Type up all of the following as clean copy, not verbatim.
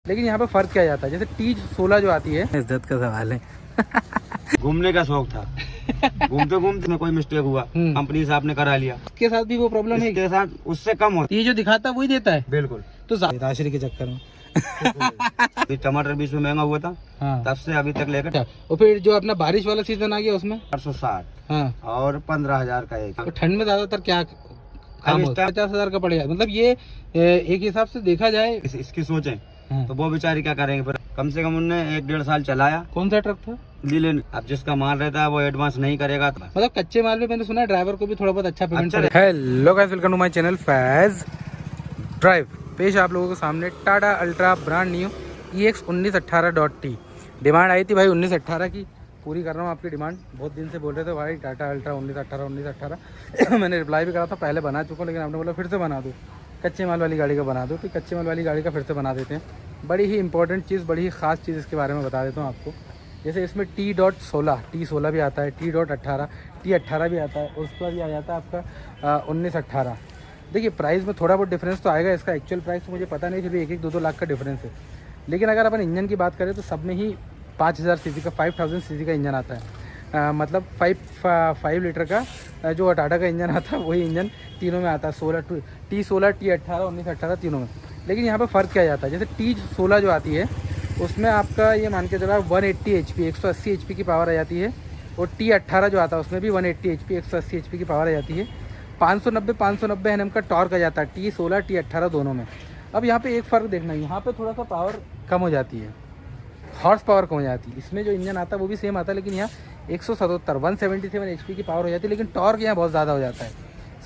लेकिन यहाँ पे फर्क क्या जाता है, जैसे T16 जो आती है, इज्जत का सवाल है। घूमने का शौक था, घूमते घूमते में कोई मिस्टेक हुआ, कंपनी से आपने करा लिया, उसके साथ भी वो प्रॉब्लम है, इसके साथ उससे कम होता ये जो दिखाता है वही देता है। बिल्कुल। तो राशि के चक्कर में टमाटर बीच में महंगा हुआ था, हाँ। तब से अभी तक लेकर और फिर जो अपना बारिश वाला सीजन आ गया उसमें 860 हाँ। और 15,000 का एक। तो ठंड में ज्यादातर क्या काम होता है? 50,000 का पड़ेगा। मतलब ये एक हिसाब से देखा जाए, इसकी सोचें हाँ। तो वो बेचारी क्या करेंगे फिर। कम से कम उनने 1-1.5 साल चलाया। कौन सा ट्रक था? लीलन। अब जिसका माल रहता है वो एडवांस नहीं करेगा। मतलब कच्चे माल में मैंने सुना है ड्राइवर को भी थोड़ा बहुत अच्छा पेमेंट है। Hello guys, welcome to my channel Faiz drive. पेश आप लोगों के सामने Tata Ultra brand new EX 1918.T। Demand आई थी भाई 1918 की, पूरी कर रहा हूँ आपकी डिमांड। बहुत दिन से बोल रहे थे भाई टाटा अल्ट्रा 1918 मैंने रिप्लाई भी करा था, पहले बना चुका हूँ, लेकिन आपने बोला फिर से बना दो, कच्चे माल वाली गाड़ी का बना दो। तो कच्चे माल वाली गाड़ी का फिर से बना देते हैं। बड़ी ही इंपॉर्टेंट चीज़, बड़ी ही ख़ास चीज़ इसके बारे में बता देता हूँ आपको। जैसे इसमें T16 भी आता है, T18 T18 भी आता है, उसके बाद भी आ जाता है आपका 1918। देखिए प्राइस में थोड़ा बहुत डिफरेंस तो आएगा, इसका एक्चुअल प्राइस तो मुझे पता नहीं, फिर भी 1-2 लाख का डिफरेंस है। लेकिन अगर अपन इंजन की बात करें तो सब में ही 5000 सीसी का 5000 सीसी का इंजन आता है। मतलब 5 लीटर का जो टाटा का इंजन आता है वही इंजन तीनों में आता है, T16 T18 1918 तीनों में। लेकिन यहाँ पे फ़र्क क्या जाता है, जैसे T16 जो आती है उसमें आपका ये मान के चला 180 HP 180 HP की पावर आ जाती है, और T18 जो आता है उसमें भी 180 HP 180 HP की पावर आ जाती है। 590 Nm का टॉर्क आ जाता है T16 T18 दोनों में। अब यहाँ पे एक फ़र्क देखना, यहाँ पे थोड़ा सा पावर कम हो जाती है, हॉर्स पावर कम हो जाती है। इसमें जो इंजन आता है वो भी सेम आता है, लेकिन यहाँ 177 HP की पावर हो जाती है, लेकिन टॉर्क यहाँ बहुत ज़्यादा हो जाता है,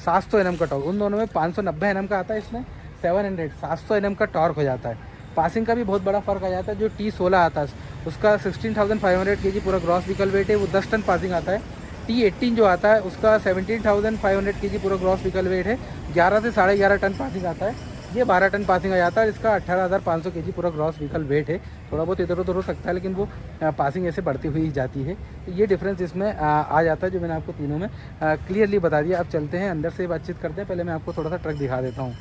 700 Nm का टॉर्क। उन दोनों में 590 Nm का आता है, इसमें 700 Nm का टॉर्क हो जाता है। पासिंग का भी बहुत बड़ा फ़र्क आ जाता है। जो T16 आता है उसका 16,500 kg पूरा ग्रॉस व्हीकल वेट है, वो 10 टन पासिंग आता है। T18 जो आता है उसका 17,500 kg पूरा ग्रॉस व्हीकल वेट है, 11 से 11.5 टन पासिंग आता है। ये 12 टन पासिंग आ जाता है। इसका 18,500 kg पूरा ग्रॉस व्हीकल वेट है। थोड़ा बहुत इधर उधर हो सकता है, लेकिन वो पासिंग ऐसे बढ़ती हुई जाती है। तो ये डिफरेंस इसमें आ जाता है, जो मैंने आपको तीनों में क्लियरली बता दिया। अब चलते हैं अंदर से बातचीत करते हैं। पहले मैं आपको थोड़ा सा ट्रक दिखा देता हूँ।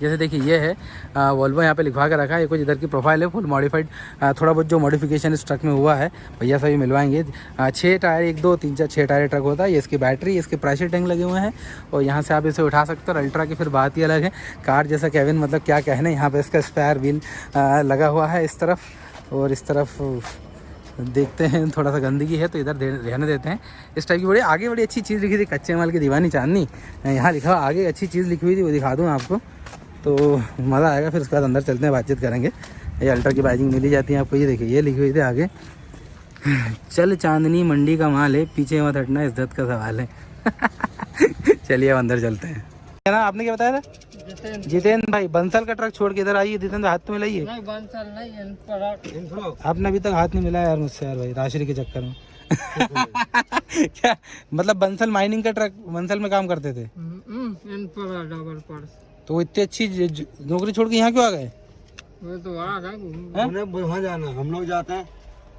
जैसे देखिए ये है वोल्वो, यहाँ पे लिखवा के रखा है। ये कुछ इधर की प्रोफाइल है, फुल मॉडिफाइड। थोड़ा बहुत जो मॉडिफिकेशन इस ट्रक में हुआ है भैया सभी मिलवाएंगे। 6 टायर, 1 2 3 4 6 टायर ट्रक होता है। ये इसकी बैटरी, इसके प्रेशर टैंक लगे हुए हैं, और यहाँ से आप इसे उठा सकते हो। अल्ट्रा की फिर बात ही अलग है, कार जैसा केबिन, मतलब क्या कहने। यहाँ पे इसका स्पेयर व्हील लगा हुआ है इस तरफ, और इस तरफ देखते हैं थोड़ा सा गंदगी है तो इधर रहने देते हैं। इस टाइप की बड़ी आगे बड़ी अच्छी चीज़ लिखी थी, कच्चे माल की दीवानी चांदनी। यहाँ लिखा हुआ आगे अच्छी चीज़ लिखी हुई थी, वो दिखा दूँ आपको तो मज़ा आएगा। फिर उसके बाद अंदर चलते हैं, बातचीत करेंगे। ये अल्ट्रा की बाइजिंग मिली जाती है आपको। ये देखिए ये लिखी हुई थी आगे, चल चांदनी मंडी का माल है, पीछे मत हटना, इज्जत का सवाल है। चलिए अब अंदर चलते हैं। क्या ना आपने क्या बताया था? जितेंद्र भाई। बंसल का ट्रक छोड़ के इधर आइए, जितेंद्र हाथ तो मिलाइए। आपने अभी तक हाथ नहीं मिलाया यार मुझसे यार भाई, राशि के चक्कर में। क्या मतलब बंसल माइनिंग का ट्रक, बंसल में काम करते थे तो इतनी अच्छी नौकरी छोड़ के यहाँ क्यों आ गए? तो वहाँ जाना, हम लोग जाते हैं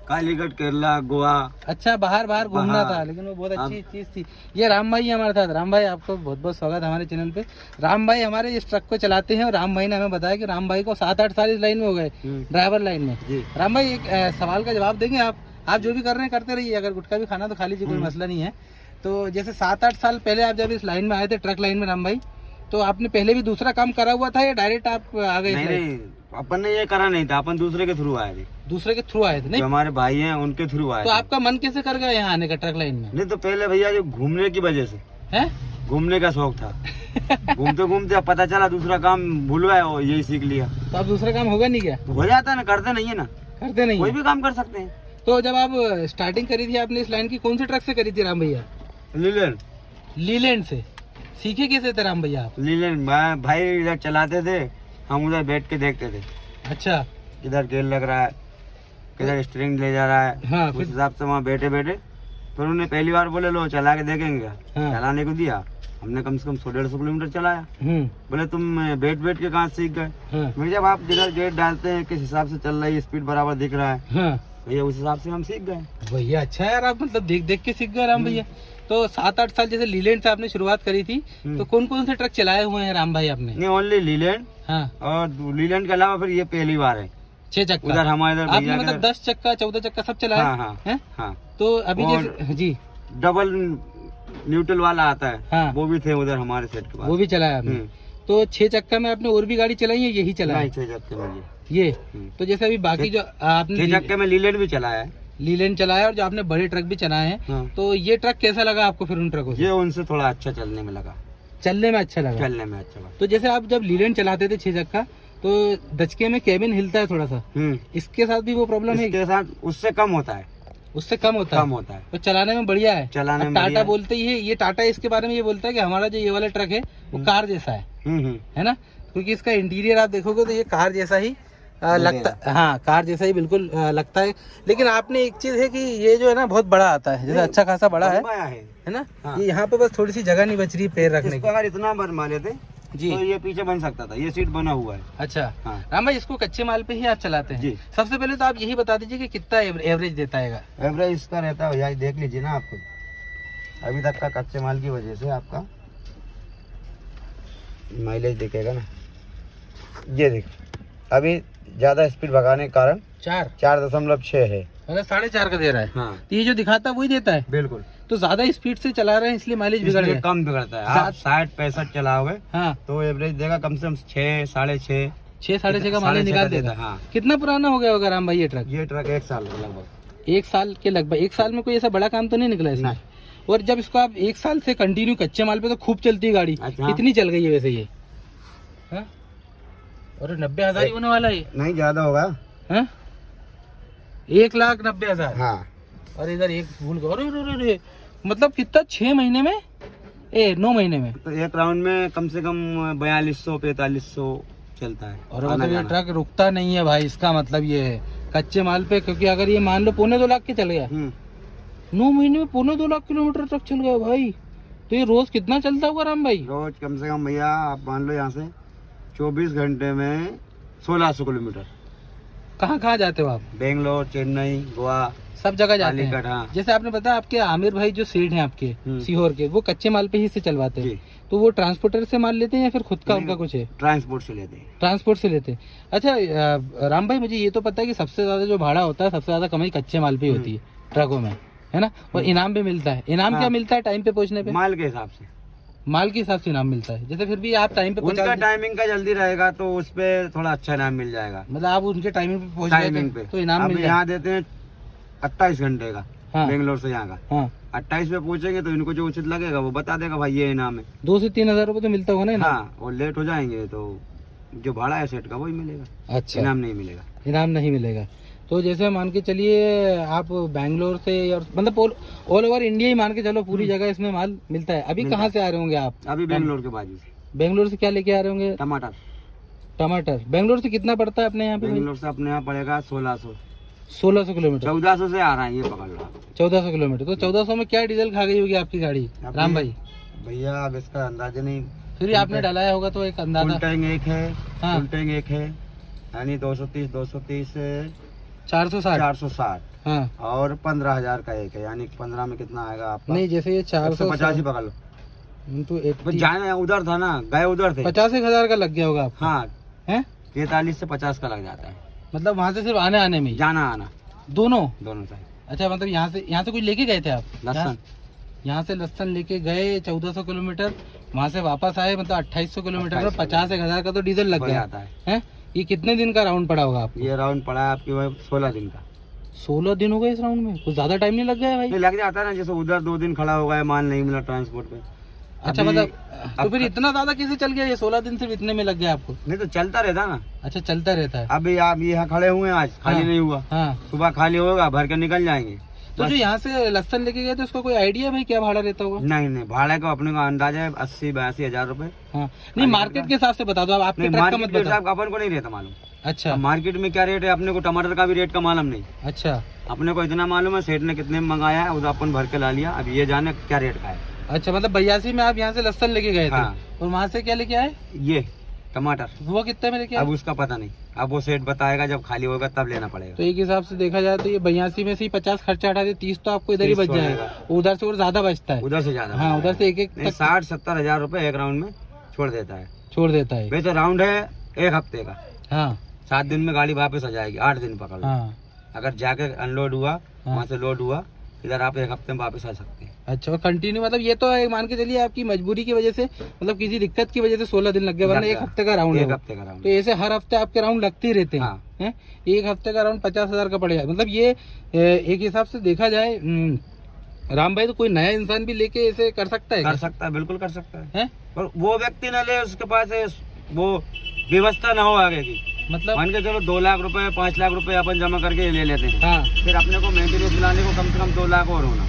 कालीगढ़, केरला, गोवा। अच्छा बाहर घूमना था, लेकिन वो बहुत अच्छी चीज थी। ये राम भाई हमारे साथ। राम भाई आपको बहुत बहुत स्वागत है हमारे चैनल पे। राम भाई हमारे इस ट्रक को चलाते हैं, और राम भाई ने हमें बताया कि राम भाई को 7-8 साल इस लाइन में हो गए, ड्राइवर लाइन में। राम भाई एक सवाल का जवाब देंगे आप जो भी कर रहे हैं करते रहिए, अगर गुटखा भी खाना तो खा लीजिए, कोई मसला नहीं है। तो जैसे 7-8 साल पहले आप जब इस लाइन में आए थे, ट्रक लाइन में राम भाई, तो आपने पहले भी दूसरा काम करा हुआ था या डायरेक्ट आप आ गए? नहीं, अपन ने ये करा नहीं था, अपन दूसरे के थ्रू आए थे। दूसरे के थ्रू आए थे? नहीं, हमारे भाई हैं उनके थ्रू आए। तो आपका मन कैसे कर गया यहाँ आने का ट्रक लाइन में? नहीं तो पहले भैया जो घूमने की वजह से है, घूमने का शौक था। घूमते घूमते अब पता चला दूसरा काम भूल गए और यही सीख लिया। तो अब दूसरा काम होगा नहीं क्या? हो जाता है ना, करते नहीं है ना, करते नहीं, कोई भी काम कर सकते हैं। तो जब आप स्टार्टिंग करी थी आपने इस लाइन की, कौन से ट्रक से करी थी राम भैया? लीलैंड से। सीखे कैसे थे राम भैया आप? लीलैंड भाई इधर चलाते थे, हम उधर बैठ के देखते थे। अच्छा, किधर गेयर लग रहा है, किधर स्ट्रिंग ले जा रहा है, हाँ, उस हिसाब से वहाँ बैठे फिर उन्होंने पहली बार बोले लो चला के देखेंगे। हाँ। चलाने को दिया, हमने कम से कम 100-150 किलोमीटर चलाया। बोले तुम बैठ के कहाँ सीख गए? हाँ। जब आप जिधर गेट डालते हैं किस हिसाब से चल रही है, स्पीड बराबर दिख रहा है, हाँ। भैया उस हिसाब से हम सीख गए। भैया अच्छा है यार, आप मतलब देख देख के सीख गए राम भैया। तो 7-8 साल जैसे लीलैंड से आपने शुरुआत करी थी, तो कौन कौन से ट्रक चलाए हुए हैं राम भाई आपने? नहीं, ओनली लीलैंड। हाँ, और लीलैंड के अलावा फिर ये पहली बार है 6 चक्का। उधर हमारे इधर आपने मतलब 10 चक्का 14 चक्का सब चलाया? हाँ हाँ हैं? हाँ। तो अभी और जैसे जी डबल न्यूट्रल वाला आता है, हाँ, वो भी थे उधर हमारे सेट के पास। वो भी चलाया आपने। तो 6 चक्का में आपने और भी गाड़ी चलाई है, यही चलाया? नहीं, 6 चक्के में ये तो जैसे अभी बाकी जो आपने 6 चक्के में लीलैंड भी चलाया है, लीलैंड चलाया और जो आपने बड़े ट्रक भी चलाए हैं, हाँ। तो ये ट्रक कैसा लगा आपको फिर उन ट्रकों से? ये उनसे थोड़ा अच्छा चलने में लगा, चलने में अच्छा लगा। चलने में अच्छा लगा। तो जैसे आप जब लीलैंड चलाते थे 6 चक्का, तो दचके में केबिन हिलता है थोड़ा सा, इसके साथ भी वो प्रॉब्लम है? इसके साथ उससे कम होता है, उससे कम होता है। तो चलाने में बढ़िया है। चलाने में टाटा बोलते ही है, ये टाटा इसके बारे में ये बोलता है कि हमारा जो ये वाला ट्रक है वो कार जैसा है ना, क्योंकि इसका इंटीरियर आप देखोगे तो ये कार जैसा ही लगता, हाँ कार जैसा ही बिल्कुल लगता है। लेकिन आपने एक चीज है कि ये जो है ना बहुत बड़ा आता है, जैसे अच्छा खासा बड़ा है ना। हाँ। ये यहाँ पे बस थोड़ी सी जगह नहीं बच रही पैर रखने की। अगर इतना बनवा लेते जी तो ये पीछे बन सकता था, ये सीट बना हुआ है। अच्छा हाँ। राम भाई, इसको कच्चे माल पे ही आप चलाते हैं? जी। सबसे पहले तो आप यही बता दीजिए कि कितना एवरेज देता है? एवरेज इसका रहता है भैया, देख लीजिए ना आपको अभी तक का कच्चे माल की वजह से आपका माइलेज दिखेगा ना, ये देखो अभी ज्यादा स्पीड भगाने के कारण 4.6 है, मतलब 4.5 का दे रहा है। हाँ। तो ये जो दिखाता है वही देता है? बिल्कुल। तो ज्यादा स्पीड से चला रहे हैं इसलिए माइलेज बिगड़ गया? कम बिगड़ता है। आप 60-65 चलाओगे हाँ, तो एवरेज देगा कम से कम 6, 6.5, 6-6.5 का माइलेज निकाल देता है। हाँ। कितना पुराना हो गया होगा राम भाई ये ट्रक? ये ट्रक 1 साल लगभग। 1 साल के लगभग। 1 साल में कोई ऐसा बड़ा काम तो नहीं निकला इसमें? और जब इसको आप 1 साल से कंटिन्यू कच्चे माल पे, तो खूब चलती है गाड़ी। कितनी चल गई है वैसे ये? और 90,000 ही होने वाला है? नहीं, ज्यादा होगा। 1,90,000। हाँ। और इधर एक भूल गए, मतलब कितना 6 महीने में 9 महीने में? तो एक राउंड में कम से कम 4200-4500 चलता है। और मतलब ये ट्रक रुकता नहीं है भाई, इसका मतलब ये है कच्चे माल पे। क्योंकि अगर ये मान लो 2.25 लाख के चल गया, 9 महीने में 2.25 लाख किलोमीटर ट्रक चल गया भाई, तो ये रोज कितना चलता होगा राम भाई? रोज कम से कम भैया आप मान लो यहाँ से 24 घंटे में 1600 किलोमीटर। कहाँ जाते हो आप? बेंगलोर, चेन्नई, गोवा, सब जगह जाते हैं। हाँ। जैसे आपने बताया आपके आमिर भाई जो सेठ हैं आपके सीहोर के, वो कच्चे माल पे ही से चलवाते हैं, तो वो ट्रांसपोर्टर से माल लेते हैं या फिर खुद का उनका कुछ है? ट्रांसपोर्ट से लेते हैं। ट्रांसपोर्ट से लेते हैं। अच्छा राम भाई, मुझे ये तो पता है कि सबसे ज्यादा जो भाड़ा होता है, सबसे ज्यादा कमाई कच्चे माल पे होती है ट्रकों में, है ना? और इनाम भी मिलता है। इनाम क्या मिलता है टाइम पे पहुँचने पे? माल के हिसाब से। माल के हिसाब से इनाम मिलता है। जैसे फिर भी आप टाइम पे उनका टाइमिंग का जल्दी रहेगा तो उस पे थोड़ा अच्छा इनाम मिल जाएगा। मतलब आप उनके टाइमिंग पे पहुँच गए तो इनाम मिल जाएगा। यहाँ देते हैं 28 घंटे का। हाँ। बेंगलोर से यहाँ का 28 पे पहुँचेंगे तो इनको जो उचित लगेगा वो बता देगा भाई ये इनाम है। 2 से 3 हजार रुपए तो मिलता होगा ना? हाँ, और लेट हो जाएंगे तो जो भाड़ा है सेट का वही मिलेगा। अच्छा, इनाम नहीं मिलेगा। इनाम नहीं मिलेगा। तो जैसे मान के चलिए आप बैंगलोर से, और मतलब ऑल ओवर इंडिया ही मान के चलो, पूरी जगह इसमें माल मिलता है। अभी कहाँ से आ रहे होंगे आप? अभी बेंगलोर के बाजू से। बेंगलोर से क्या लेके आ रहे होंगे? टमाटर। बेंगलोर से कितना पड़ता है अपने यहाँ पे? बेंगलोर से अपने यहाँ पड़ेगा 1600 किलोमीटर। 1400 से आ रहा है, ये पकड़ लो। 1400 किलोमीटर। तो 1400 में क्या डीजल खा गई होगी आपकी गाड़ी राम भाई? भैया अब इसका अंदाजा नहीं, फिर आपने डलाया होगा तो एक अंदाजा। फुल टैंक एक है, फुल टैंक एक है, यानी 230 460। हाँ। और 15,000 का एक है, यानी 15 में कितना आएगा आपका? नहीं, जैसे ये 450 ही पकड़ लो तो जाना उधर था ना, गए उधर थे। 50,000 का लग गया होगा आपको? हाँ है, 43 से 50 का लग जाता है। मतलब वहाँ से सिर्फ आने में? जाना आना दोनों साइड। अच्छा, मतलब यहाँ से कुछ लेके गए थे आप? लहसुन। यहाँ से लहसुन लेके गए 1400 किलोमीटर, वहाँ से वापस आए, मतलब 2800 किलोमीटर में 50,000 का तो डीजल लग गया है। ये कितने दिन का राउंड पड़ा होगा आपको? ये राउंड पड़ा है आपके 16 दिन का। 16 दिन हो गए इस राउंड में? कुछ ज्यादा टाइम नहीं लग गया भाई? नहीं लग जाता है ना, जैसे उधर 2 दिन खड़ा हो गया, माल नहीं मिला ट्रांसपोर्ट पे। अच्छा, मतलब तो फिर इतना ज्यादा कैसे चल गया? ये 16 दिन सिर्फ इतने में लग गया आपको? नहीं तो चलता रहता ना। अच्छा, चलता रहता है। अभी आप यहाँ खड़े हुए हैं, आज खाली नहीं हुआ। हाँ। सुबह खाली होगा, भर के निकल जाएंगे। तो जो यहाँ से लहसुन लेके गए थे उसका कोई आइडिया भाई क्या भाड़ा रहता होगा? नहीं, भाड़ा का अपने को अंदाजा है 80-82 हजार रूपए। हाँ। नहीं, मार्केट के हिसाब से बता दो, आपके ट्रक का मत बताओ। अपन को नहीं रहता मालूम। अच्छा, मार्केट में क्या रेट है अपने को टमाटर का भी रेट का मालूम नहीं। अच्छा, अपने को इतना मालूम है सेठ ने कितने में मंगाया है, अपन भर के ला लिया। अब ये जाने क्या रेट का है। अच्छा, मतलब 82 में आप यहाँ से लहसुन लेके गए थे? और वहाँ से क्या लेके आए? टमाटर वो कितने में लेके आए? अब उसका पता नहीं, अब वो सेठ बताएगा, जब खाली होगा तब लेना पड़ेगा। तो एक हिसाब से देखा जाए तो ये 82 में से ही 50 खर्चा हटा दे, 30 तो आपको इधर ही 30 बच जाएगा, उधर से और ज्यादा बचता है। उधर से ज्यादा, हाँ उधर से एक 60-70 हजार रुपए एक राउंड में छोड़ देता है। वैसे राउंड है 1 हफ्ते का। हाँ 7 दिन में गाड़ी वापस आ जाएगी, 8 दिन पकड़ लो। हाँ अगर जाके अनलोड हुआ, वहाँ से लोड हुआ, इधर आप 1 हफ्ते में वापस आ सकते हैं। अच्छा, और कंटिन्यू मतलब ये तो मान के चलिए आपकी मजबूरी की वजह से, मतलब किसी दिक्कत की वजह से 16 दिन लग गए, वरना 1 हफ्ते का राउंड है। 1 हफ्ते का राउंड। तो ऐसे हर हफ्ते आपके राउंड लगते ही रहते हैं। हाँ। हैं? 1 हफ्ते का राउंड 50 हजार का पड़ेगा। मतलब ये एक हिसाब से देखा जाए राम भाई, तो कोई नया इंसान भी लेके ऐसे कर सकता है? कर सकता है, बिल्कुल कर सकता है। और वो व्यक्ति न ले, उसके पास वो व्यवस्था ना हो आगे की, मतलब मान के चलो 2 लाख रुपए 5 लाख रुपए अपन जमा करके ले लेते हैं। हाँ। फिर अपने को मेंटेनेंस दिलाने को कम से कम 2 लाख और होना।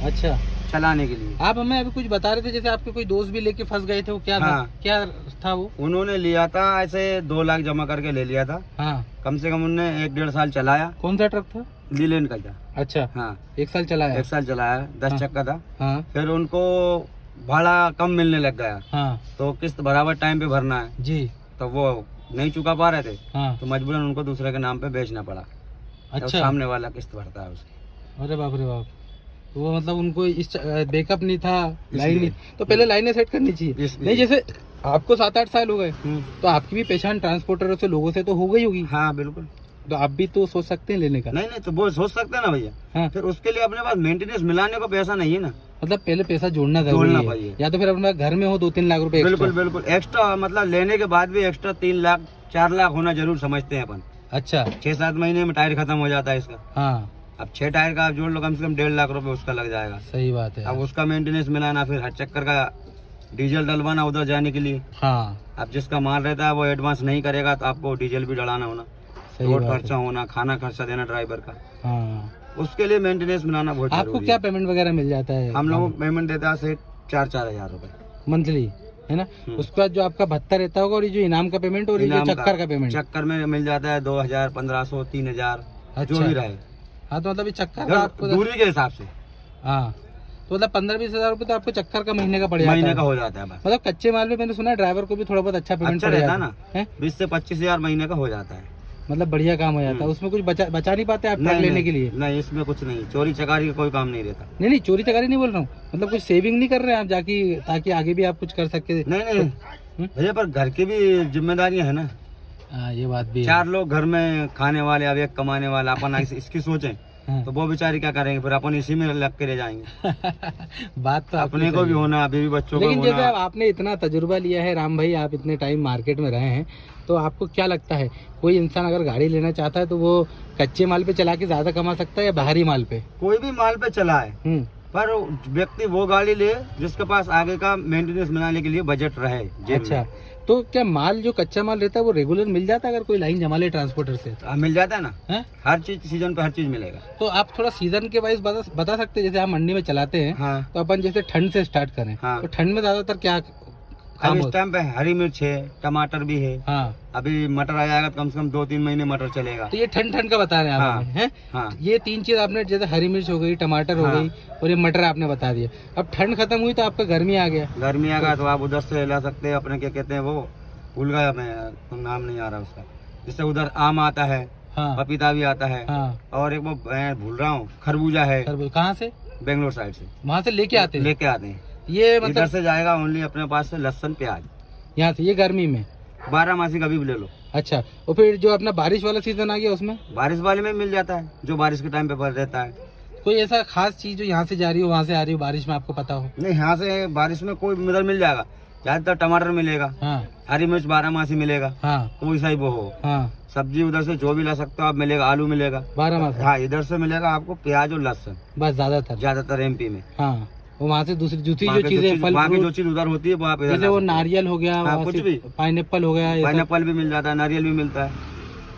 अच्छा, चलाने के लिए। आप हमें अभी कुछ बता रहे थे, जैसे आपके कोई दोस्त भी लेके फंस गए थे, वो क्या हाँ। क्या था वो? उन्होंने लिया था ऐसे 2 लाख जमा करके ले लिया था। हाँ। कम से कम उनने 1-1.5 साल चलाया। कौन सा ट्रक था? लीलैंड का था। अच्छा। हाँ 1 साल चलाया? 1 साल चलाया, 10 हाँ। चक्का था। हाँ। फिर उनको भाड़ा कम मिलने लग गया। हाँ। तो किस्त बराबर टाइम पे भरना है जी। तो वो नहीं चुका पा रहे थे। हाँ। तो मजबूरन उनको दूसरे के नाम पे बेचना पड़ा। अच्छा। तो सामने वाला किस्त भरता है उसकी। अरे बाप रे बाप, तो वो मतलब उनको इस बैकअप नहीं था, लाइन नहीं, तो पहले लाइनें सेट करनी चाहिए। नहीं, जैसे आपको 7-8 साल हो गए, तो आपकी भी पहचान ट्रांसपोर्टरों से, लोगों से तो हो गई होगी। हाँ बिल्कुल। तो आप भी तो सोच सकते हैं लेने का। नहीं तो वो सोच सकते हैं ना भैया। हाँ। फिर उसके लिए अपने पास मेंटेनेंस मिलाने को पैसा नहीं है ना। मतलब पहले पैसा जोड़ना जरूरी है, या तो फिर अपने घर में हो 2-3 लाख रुपए। बिल्कुल एक्स्ट्रा, मतलब लेने के बाद भी एक्स्ट्रा 3 लाख 4 लाख होना जरूर समझते हैं अपन। अच्छा। 6-7 महीने में टायर खत्म हो जाता है इसका। हाँ। अब 6 टायर का आप जोड़ लो, कम से कम 1.5 लाख रुपए उसका लग जाएगा। सही बात है। अब उसका मेंटेनेंस मिलाना, फिर हर चक्कर का डीजल डलवाना उधर जाने के लिए। हाँ। अब जिसका माल रहता है वो एडवांस नहीं करेगा तो आपको डीजल भी डलाना होना, रोड खर्चा होना, खाना खर्चा देना ड्राइवर का। हाँ। उसके लिए मेंटेनेंस मिलाना बहुत जरूरी है। आपको क्या पेमेंट वगैरह मिल जाता है? हम लोग पेमेंट देता है 4-4 हजार रुपए मंथली, है ना? उसके बाद जो आपका भत्ता रहता होगा, और ये जो इनाम का पेमेंट और ये जो चक्कर का पेमेंट, चक्कर में मिल जाता है 2000, 1500, 3000, जो भी रहे। हाँ, तो मतलब ये चक्कर का आपको दूरी के हिसाब से। हाँ, तो मतलब 15-20 हजार रुपए तो आपको चक्कर का महीने का पड़ जाता है। महीने का हो जाता है बस। मतलब कच्चे माल में मैंने सुना है ड्राइवर को भी थोड़ा बहुत अच्छा पेमेंट रहता है ना, 20 से 25 हजार महीने का हो जाता है। मतलब बढ़िया काम हो जाता है। उसमें कुछ बचा नहीं पाते आप ट्रक लेने के लिए? नहीं, इसमें कुछ नहीं, चोरी चकारी का कोई काम नहीं रहता। नहीं, चोरी चकारी नहीं बोल रहा हूँ, मतलब कुछ सेविंग नहीं कर रहे हैं आप जाके, ताकि आगे भी आप कुछ कर सके? नहीं भैया, पर घर की भी जिम्मेदारियां है ना। ये बात भी 4 लोग घर में खाने वाले, अब एक कमाने वाला, अपन इसकी सोचें तो वो बेचारे क्या करेंगे, फिर अपन इसी में लग के रह जाएंगे। बात तो अपने को भी होना, अभी भी बच्चों को लेकिन होना। जैसे आपने इतना तजुर्बा लिया है राम भाई, आप इतने टाइम मार्केट में रहे हैं, तो आपको क्या लगता है कोई इंसान अगर गाड़ी लेना चाहता है तो वो कच्चे माल पे चला के ज्यादा कमा सकता है या बाहरी माल पे? कोई भी माल पे चला है, पर व्यक्ति वो गाड़ी ले जिसके पास आगे का मेंटेनेंस बनाने के लिए बजट रहे। अच्छा, तो क्या माल जो कच्चा माल रहता है वो रेगुलर मिल जाता है अगर कोई लाइन जमा ले ट्रांसपोर्टर से? मिल जाता है ना। है? हर चीज सीजन पे हर चीज मिलेगा। तो आप थोड़ा सीजन के वाइज बता सकते हैं, जैसे आप मंडी में चलाते हैं। हाँ। तो अपन जैसे ठंड से स्टार्ट करें। हाँ। तो ठंड में ज्यादातर क्या अब इस टाइम पे हरी मिर्च है, टमाटर भी है। हाँ। अभी मटर आ जाएगा, कम से कम 2-3 महीने मटर चलेगा। तो ये ठंड का बता रहे हैं आप हमें, हैं? हाँ। ये 3 चीज आपने, जैसे हरी मिर्च हो गई, टमाटर हो गई और ये मटर आपने बता दिया। अब ठंड खत्म हुई तो आपका गर्मी आ गया। गर्मी आ गया तो आप उधर से ला सकते हैं अपने, क्या कहते हैं वो, भूल गया मैं, तो नाम नहीं आ रहा उसका। जिससे उधर आम आता है, पपीता भी आता है, और एक वो भूल रहा हूँ, खरबूजा है। कहाँ से? बेंगलोर साइड से वहाँ से लेके आते हैं। ये मतलब इधर से जाएगा ओनली अपने पास से लहसुन प्याज यहाँ से। ये गर्मी में 12 मासी कभी भी ले लो। अच्छा, और फिर जो अपना बारिश वाला सीजन आ गया उसमें? बारिश वाले में मिल जाता है, जो बारिश के टाइम पे पर रहता है। कोई ऐसा खास चीज जो यहाँ से जा रही हो वहाँ से आ रही हो बारिश में, आपको पता हो? नहीं, यहाँ से बारिश में कोई उधर मिल जाएगा। ज्यादातर टमाटर मिलेगा। हाँ। हरी मिर्च 12 मासी मिलेगा। हाँ। कोई सा ही वो हो। हाँ। सब्जी उधर से जो भी ला सकते हो आप मिलेगा। आलू मिलेगा 12 मासी। हाँ, इधर से मिलेगा आपको प्याज और लहसुन, बस ज्यादातर एमपी में। हाँ, वहाँ से दूसरी जो चीजें जो चीज उधर होती है वो आप, जैसे वो नारियल हो गया, कुछ भी, पाइनएप्पल हो गया, पाइनएप्पल भी मिल जाता है, नारियल भी मिलता है।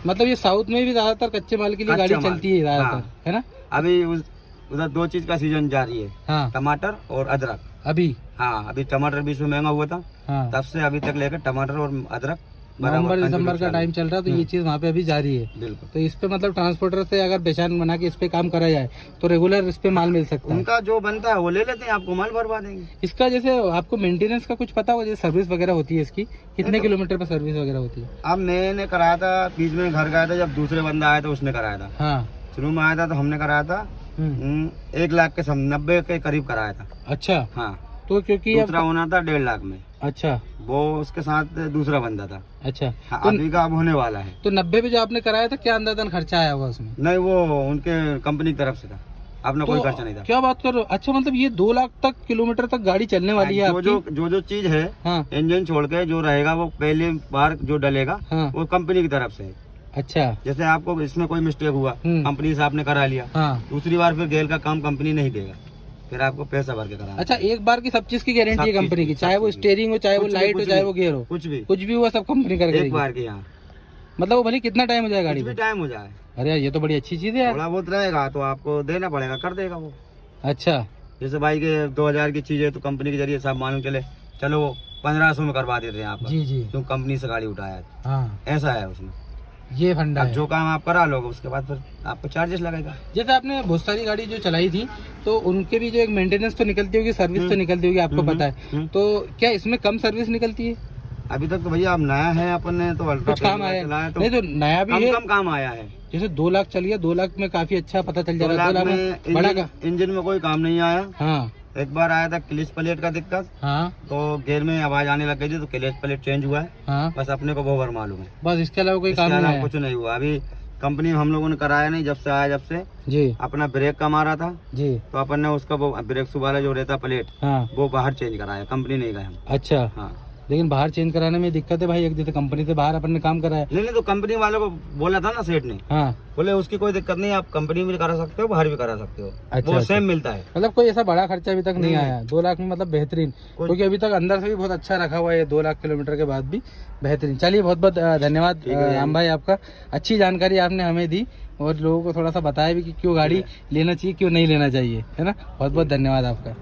मतलब ये साउथ में भी ज्यादातर कच्चे माल के लिए गाड़ी चलती है ज्यादातर, है ना? अभी उधर 2 चीज का सीजन जारी है। हाँ। टमाटर और अदरक। अभी हाँ, अभी टमाटर भी इसमें महंगा हुआ था। हाँ। तब से अभी तक लेकर टमाटर और अदरक नवंबर दिसंबर का टाइम चल रहा है, तो ये चीज वहाँ पे अभी जारी है। बिल्कुल। तो इस पे मतलब ट्रांसपोर्टर से अगर पहचान बना के इस पे काम करा जाए तो रेगुलर इस पे माल मिल सकता है। उनका जो बनता है वो ले लेते हैं, आपको माल भरवा देंगे। इसका जैसे आपको मेंटेनेंस का कुछ पता होगा, जैसे सर्विस वगैरह होती है इसकी, कितने किलोमीटर पर सर्विस वगैरह होती है? अब मैंने कराया था, बीच में घर गया था, जब दूसरे बंदा आया था उसने कराया था। हाँ, शुरू में आया था तो हमने कराया था 1 लाख के 90 के करीब कराया था। अच्छा। हाँ, तो क्योंकि दूसरा होना था 1.5 लाख में। अच्छा, वो उसके साथ दूसरा बंदा था। अच्छा। हाँ, तो अभी का अब होने वाला है। तो 90 पे जो आपने कराया था, क्या अंदाजन खर्चा आया होगा उसमें? नहीं, वो उनके कंपनी की तरफ से था, अपना कोई खर्चा नहीं था। क्या बात कर रहे हो? अच्छा, मतलब ये 2 लाख तक किलोमीटर तक गाड़ी चलने वाली है आपकी? जो चीज है, हाँ, इंजन छोड़ के जो रहेगा वो पहली बार जो डलेगा, हाँ, वो कंपनी की तरफ से है। अच्छा। जैसे आपको इसमें कोई मिस्टेक हुआ, कंपनी से आपने करा लिया, हाँ, दूसरी बार फिर गेल का काम कंपनी नहीं देगा, फिर आपको पैसा भर के कराना। अच्छा, एक बार की सब चीज की गारंटी है कंपनी की, चाहे वो स्टीयरिंग हो, चाहे वो लाइट हो, चाहे वो गियर हो, कुछ भी हुआ सब कंपनी करके एक बार की। यहाँ मतलब वो भले कितना टाइम हो जाए गाड़ी भी टाइम हो जाए। अरे यार, ये तो बड़ी अच्छी चीज है यार। थोड़ा बहुत रहेगा तो आपको देना पड़ेगा, कर देगा वो। अच्छा। जैसे भाई के 2000 की चीज है तो कंपनी के जरिए सब मालूम चले, चलो वो 1500 में करवा देते हैं आप। जी जी। क्यों कंपनी से गाड़ी उठाया है। हाँ, ऐसा है उसमें, ये फंडा अब है। जो काम आप करा लोगे उसके बाद फिर आपको चार्जेस लगेगा। जैसे आपने बहुत सारी गाड़ी जो चलाई थी, तो उनके भी जो एक मेंटेनेंस तो निकलती होगी, सर्विस तो निकलती होगी, आपको पता है। तो क्या इसमें कम सर्विस निकलती है? अभी तक तो भैया अब नया है, अपन ने तो कुछ काम आया तो नहीं, तो नया भी है, कम काम आया है। जैसे 2 लाख चलिए, 2 लाख में काफी अच्छा पता चल जा 2 रहा है। 2 लाख लाख में बड़ा का। इंजन में कोई काम नहीं आया। हाँ, एक बार आया था क्लिच प्लेट का दिक्कत, हाँ, तो गेयर में आवाज आने लग गई थी, तो क्लिच प्लेट चेंज हुआ है। हाँ, बस अपने को बहुत मालूम है, बस इसके अलावा कोई काम नहीं आया। कुछ नहीं हुआ। अभी कंपनी हम लोगों ने कराया नहीं, जब से आया जब से जी अपना ब्रेक का मारा था, जी। तो अपन ने उसका वो ब्रेक शू वाला जो रहता प्लेट, हाँ, वो बाहर चेंज कराया, कंपनी नहीं गए हम। अच्छा। हाँ, लेकिन बाहर चेंज कराने में दिक्कत है भाई, एक जैसे कंपनी से बाहर अपन ने काम कराया। नहीं तो कंपनी वालों को बोला था ना सेठ ने, हाँ, बोले उसकी कोई दिक्कत नहीं, आप कंपनी में करा सकते हो, बाहर भी करा सकते हो। अच्छा, वो अच्छा। सेम मिलता है। मतलब कोई ऐसा बड़ा खर्चा अभी तक नहीं आया 2 लाख में, मतलब बेहतरीन, क्योंकि अभी तक अंदर से भी बहुत अच्छा रखा हुआ है, 2 लाख किलोमीटर के बाद भी बेहतरीन। चलिए, बहुत बहुत धन्यवाद राम भाई आपका, अच्छी जानकारी आपने हमें दी और लोगों को थोड़ा सा बताया भी कि क्यों गाड़ी लेना चाहिए, क्यों नहीं लेना चाहिए, है ना। बहुत बहुत धन्यवाद आपका।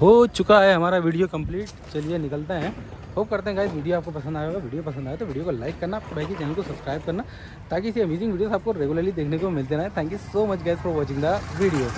हो चुका है हमारा वीडियो कंप्लीट, चलिए निकलते हैं। होप करते हैं गाइस वीडियो आपको पसंद आएगा। वीडियो पसंद आए तो वीडियो को लाइक करना, आपको भाई के चैनल को सब्सक्राइब करना, ताकि इसी अमेजिंग वीडियोस आपको रेगुलरली देखने को मिलते रहे। Thank you so much guys for watching the video.